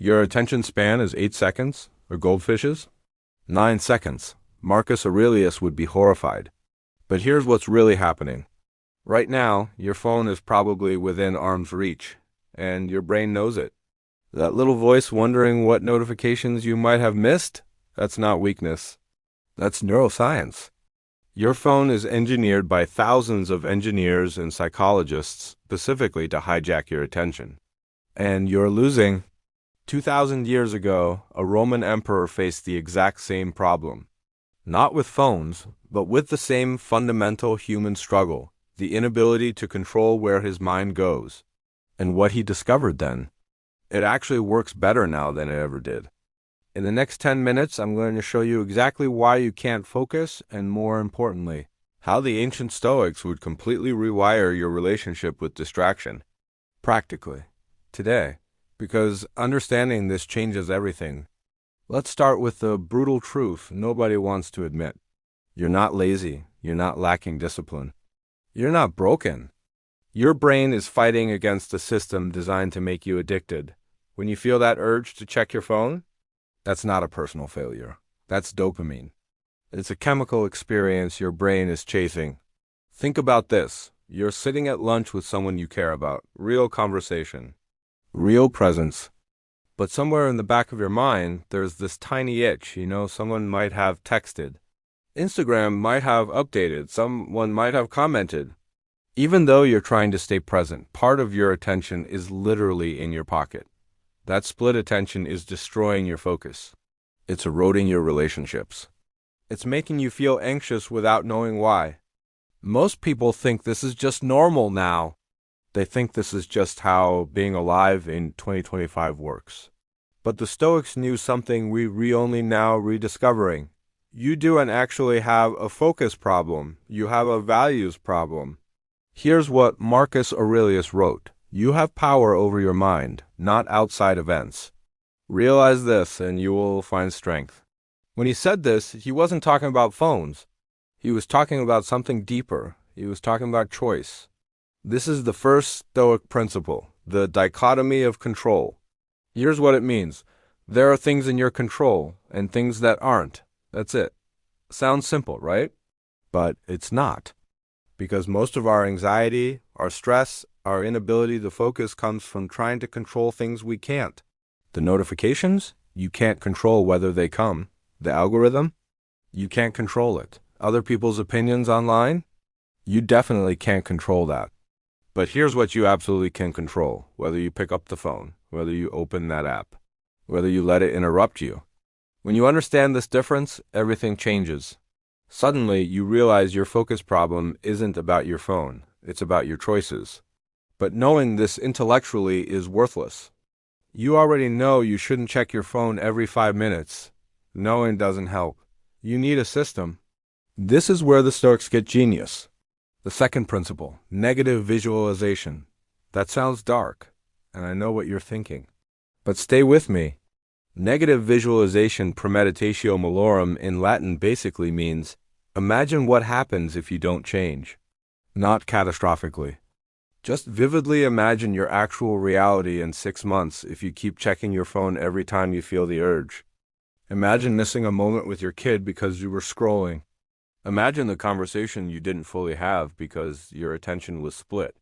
Your attention span is 8 seconds, or goldfishes? 9 seconds. Marcus Aurelius would be horrified. But here's what's really happening. Right now, your phone is probably within arm's reach, and your brain knows it. That little voice wondering what notifications you might have missed? That's not weakness. That's neuroscience. Your phone is engineered by thousands of engineers and psychologists specifically to hijack your attention. And you're losing. 2,000 years ago, a Roman emperor faced the exact same problem. Not with phones, but with the same fundamental human struggle, the inability to control where his mind goes. And what he discovered then? It actually works better now than it ever did. In the next 10 minutes, I'm going to show you exactly why you can't focus, and more importantly, how the ancient Stoics would completely rewire your relationship with distraction. Practically. Today. Because understanding this changes everything. Let's start with the brutal truth nobody wants to admit. You're not lazy. You're not lacking discipline. You're not broken. Your brain is fighting against a system designed to make you addicted. When you feel that urge to check your phone, that's not a personal failure. That's dopamine. It's a chemical experience your brain is chasing. Think about this. You're sitting at lunch with someone you care about. Real conversation. Real presence. But somewhere in the back of your mind, there's this tiny itch. Someone might have texted. Instagram might have updated. Someone might have commented. Even though you're trying to stay present, part of your attention is literally in your pocket. That split attention is destroying your focus. It's eroding your relationships. It's making you feel anxious without knowing why. Most people think this is just normal now. They think this is just how being alive in 2025 works. But the Stoics knew something we only now rediscovering. You don't actually have a focus problem. You have a values problem. Here's what Marcus Aurelius wrote. You have power over your mind, not outside events. Realize this and you will find strength. When he said this, he wasn't talking about phones. He was talking about something deeper. He was talking about choice. This is the first Stoic principle, the dichotomy of control. Here's what it means. There are things in your control and things that aren't. That's it. Sounds simple, right? But it's not. Because most of our anxiety, our stress, our inability to focus comes from trying to control things we can't. The notifications, you can't control whether they come. The algorithm, you can't control it. Other people's opinions online, you definitely can't control that. But here's what you absolutely can control, whether you pick up the phone, whether you open that app, whether you let it interrupt you. When you understand this difference, everything changes. Suddenly, you realize your focus problem isn't about your phone, it's about your choices. But knowing this intellectually is worthless. You already know you shouldn't check your phone every 5 minutes. Knowing doesn't help. You need a system. This is where the Stoics get genius. The second principle, negative visualization. That sounds dark, and I know what you're thinking. But stay with me. Negative visualization, premeditatio malorum in Latin basically means, imagine what happens if you don't change. Not catastrophically. Just vividly imagine your actual reality in 6 months if you keep checking your phone every time you feel the urge. Imagine missing a moment with your kid because you were scrolling. Imagine the conversation you didn't fully have because your attention was split.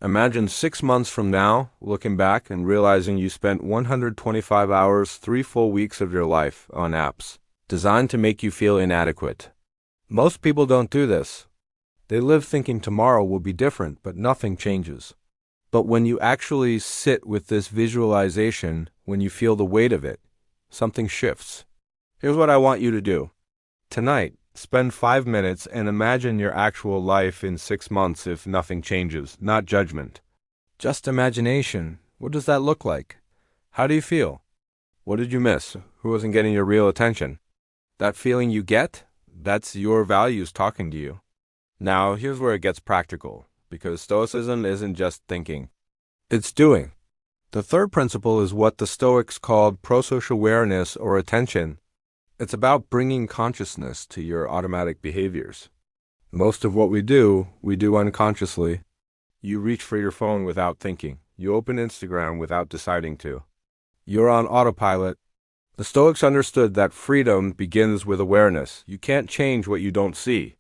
Imagine 6 months from now, looking back and realizing you spent 125 hours, 3 full weeks of your life on apps, designed to make you feel inadequate. Most people don't do this. They live thinking tomorrow will be different, but nothing changes. But when you actually sit with this visualization, when you feel the weight of it, something shifts. Here's what I want you to do. Tonight, spend 5 minutes and imagine your actual life in 6 months if nothing changes, not judgment. Just imagination. What does that look like? How do you feel? What did you miss? Who wasn't getting your real attention? That feeling you get? That's your values talking to you. Now, here's where it gets practical, because Stoicism isn't just thinking. It's doing. The third principle is what the Stoics called Prosoche awareness or attention. It's about bringing consciousness to your automatic behaviors. Most of what we do unconsciously. You reach for your phone without thinking. You open Instagram without deciding to. You're on autopilot. The Stoics understood that freedom begins with awareness. You can't change what you don't see.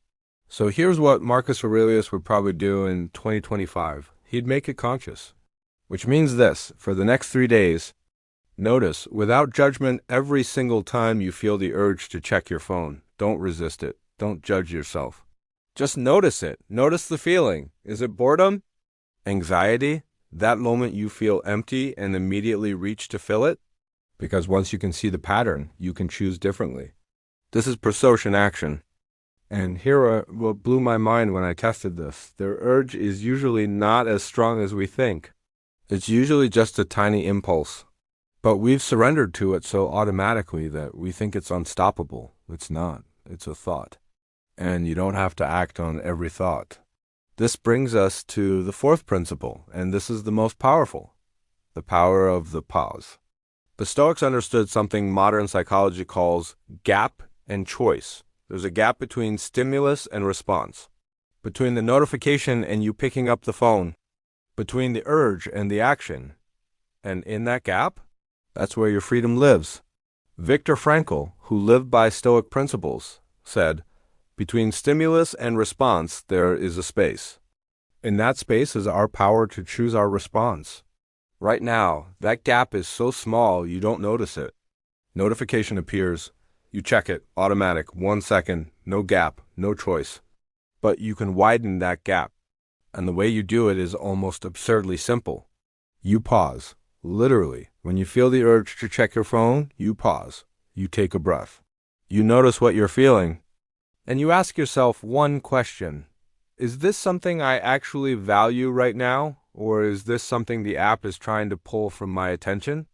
So here's what Marcus Aurelius would probably do in 2025. He'd make it conscious. Which means this: for the next 3 days, notice, without judgment, every single time you feel the urge to check your phone. Don't resist it. Don't judge yourself. Just notice it. Notice the feeling. Is it boredom? Anxiety? That moment you feel empty and immediately reach to fill it? Because once you can see the pattern, you can choose differently. This is Prosoche in action. And here what blew my mind when I tested this. Their urge is usually not as strong as we think. It's usually just a tiny impulse. But we've surrendered to it so automatically that we think it's unstoppable. It's not. It's a thought. And you don't have to act on every thought. This brings us to the fourth principle, and this is the most powerful: the power of the pause. The Stoics understood something modern psychology calls gap and choice. There's a gap between stimulus and response, between the notification and you picking up the phone, between the urge and the action. And in that gap, that's where your freedom lives. Viktor Frankl, who lived by Stoic principles, said, "Between stimulus and response, there is a space. In that space is our power to choose our response." Right now, that gap is so small you don't notice it. Notification appears. You check it, automatic, 1 second, no gap, no choice. But you can widen that gap. And the way you do it is almost absurdly simple. You pause. Literally, when you feel the urge to check your phone, you pause. You take a breath. You notice what you're feeling. And you ask yourself one question. Is this something I actually value right now? Or is this something the app is trying to pull from my attention?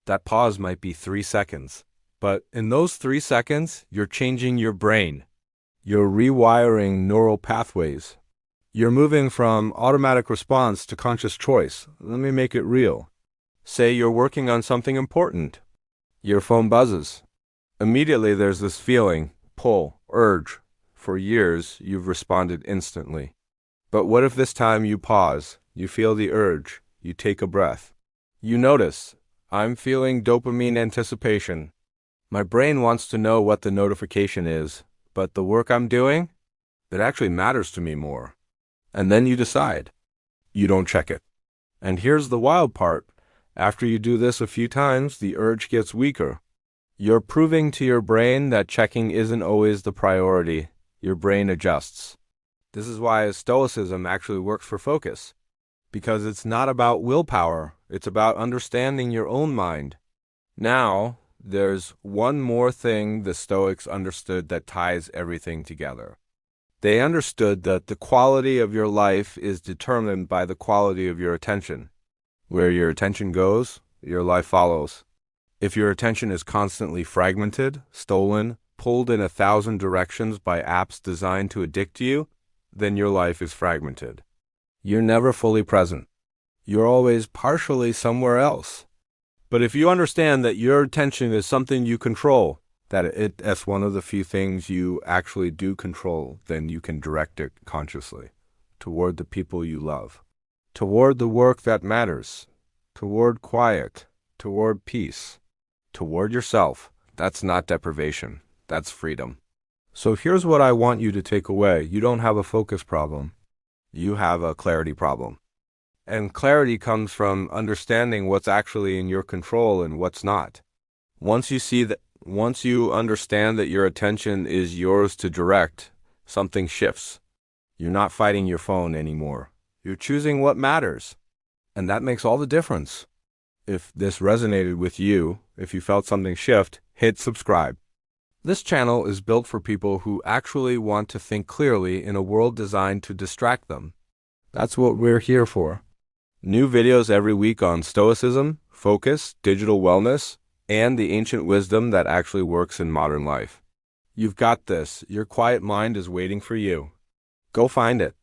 That pause might be 3 seconds. But in those 3 seconds, you're changing your brain. You're rewiring neural pathways. You're moving from automatic response to conscious choice. Let me make it real. Say you're working on something important. Your phone buzzes. Immediately there's this feeling, pull, urge. For years, you've responded instantly. But what if this time you pause, you feel the urge, you take a breath. You notice, I'm feeling dopamine anticipation. My brain wants to know what the notification is, but the work I'm doing, it actually matters to me more. And then you decide. You don't check it. And here's the wild part. After you do this a few times, the urge gets weaker. You're proving to your brain that checking isn't always the priority. Your brain adjusts. This is why Stoicism actually works for focus. Because it's not about willpower. It's about understanding your own mind. Now, there's one more thing the Stoics understood that ties everything together. They understood that the quality of your life is determined by the quality of your attention. Where your attention goes, your life follows. If your attention is constantly fragmented, stolen, pulled in 1,000 directions by apps designed to addict you, then your life is fragmented. You're never fully present. You're always partially somewhere else. But if you understand that your attention is something you control, that's one of the few things you actually do control, then you can direct it consciously toward the people you love, toward the work that matters, toward quiet, toward peace, toward yourself. That's not deprivation. That's freedom. So here's what I want you to take away. You don't have a focus problem. You have a clarity problem. And clarity comes from understanding what's actually in your control and what's not. Once you understand that your attention is yours to direct, something shifts. You're not fighting your phone anymore. You're choosing what matters. And that makes all the difference. If this resonated with you, if you felt something shift, hit subscribe. This channel is built for people who actually want to think clearly in a world designed to distract them. That's what we're here for. New videos every week on Stoicism, focus, digital wellness, and the ancient wisdom that actually works in modern life. You've got this. Your quiet mind is waiting for you. Go find it.